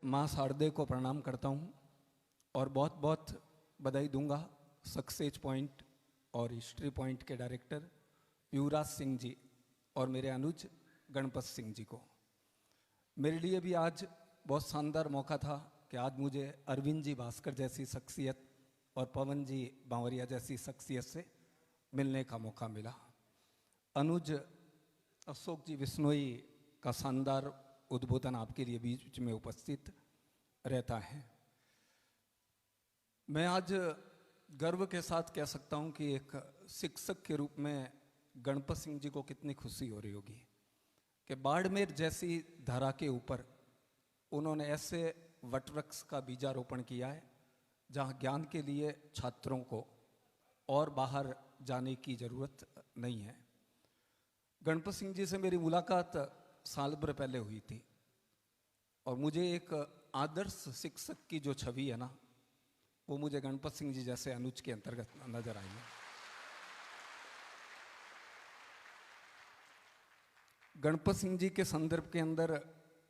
माँ शारदे को प्रणाम करता हूँ और बहुत बहुत बधाई दूंगा सक्सेस पॉइंट और हिस्ट्री पॉइंट के डायरेक्टर युवराज सिंह जी और मेरे अनुज गणपत सिंह जी को। मेरे लिए भी आज बहुत शानदार मौका था कि आज मुझे अरविंद जी भास्कर जैसी शख्सियत और पवन जी बावरिया जैसी शख्सियत से मिलने का मौका मिला। अनुज अशोक जी बिश्नोई का शानदार उद्बोधन आपके लिए बीच में उपस्थित रहता है। मैं आज गर्व के साथ कह सकता हूं कि एक शिक्षक के रूप में गणपत सिंह जी को कितनी खुशी हो रही होगी कि बाड़मेर जैसी धारा के ऊपर उन्होंने ऐसे वटवृक्ष का बीजारोपण किया है जहां ज्ञान के लिए छात्रों को और बाहर जाने की ज़रूरत नहीं है। गणपत सिंह जी से मेरी मुलाकात साल भर पहले हुई थी और मुझे एक आदर्श शिक्षक की जो छवि है ना, वो मुझे गणपत सिंह जी जैसे अनुज के अंतर्गत नजर आई है। गणपत सिंह जी के संदर्भ के अंदर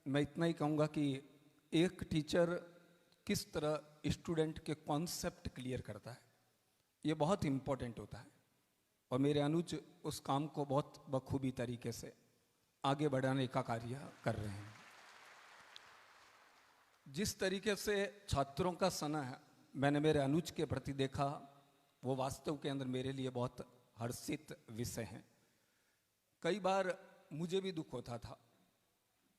मैं इतना ही कहूँगा कि एक टीचर किस तरह स्टूडेंट के कॉन्सेप्ट क्लियर करता है, ये बहुत इम्पोर्टेंट होता है और मेरे अनुज उस काम को बहुत बखूबी तरीके से आगे बढ़ाने का कार्य कर रहे हैं। जिस तरीके से छात्रों का स्नेह मैंने मेरे अनुज के प्रति देखा, वो वास्तव के अंदर मेरे लिए बहुत हर्षित विषय हैं। कई बार मुझे भी दुख होता था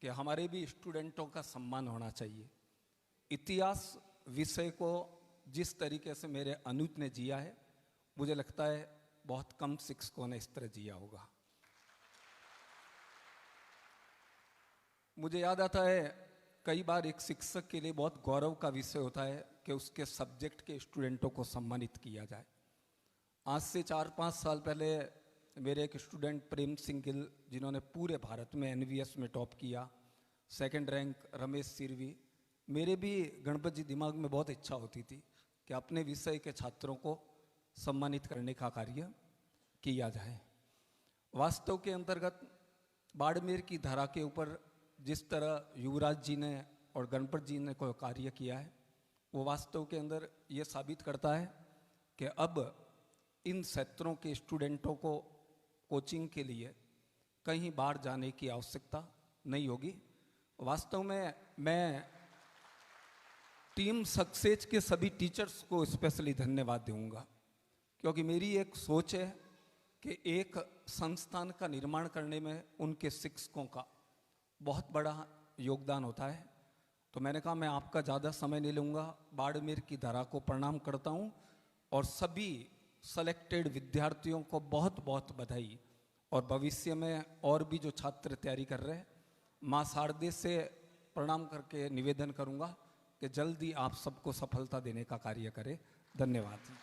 कि हमारे भी स्टूडेंटों का सम्मान होना चाहिए। इतिहास विषय को जिस तरीके से मेरे अनुज ने जिया है, मुझे लगता है बहुत कम शिक्षकों ने इस तरह जिया होगा। मुझे याद आता है कई बार एक शिक्षक के लिए बहुत गौरव का विषय होता है कि उसके सब्जेक्ट के स्टूडेंटों को सम्मानित किया जाए। आज से 4-5 साल पहले मेरे एक स्टूडेंट प्रेम सिंह गिल, जिन्होंने पूरे भारत में एनवीएस में टॉप किया, सेकंड रैंक, रमेश सिरवी, मेरे भी गणपत जी दिमाग में बहुत इच्छा होती थी कि अपने विषय के छात्रों को सम्मानित करने का कार्य किया जाए। वास्तव के अंतर्गत बाड़मेर की धारा के ऊपर जिस तरह युवराज जी ने और गणपत जी ने कोई कार्य किया है, वो वास्तव के अंदर ये साबित करता है कि अब इन क्षेत्रों के स्टूडेंटों को कोचिंग के लिए कहीं बाहर जाने की आवश्यकता नहीं होगी। वास्तव में मैं टीम सक्सेस के सभी टीचर्स को स्पेशली धन्यवाद दूंगा, क्योंकि मेरी एक सोच है कि एक संस्थान का निर्माण करने में उनके शिक्षकों का बहुत बड़ा योगदान होता है। तो मैंने कहा मैं आपका ज़्यादा समय नहीं लूँगा, बाड़मेर की धारा को प्रणाम करता हूँ और सभी सेलेक्टेड विद्यार्थियों को बहुत बहुत बधाई। और भविष्य में और भी जो छात्र तैयारी कर रहे हैं, माँ शारदे से प्रणाम करके निवेदन करूँगा कि जल्दी आप सबको सफलता देने का कार्य करें। धन्यवाद।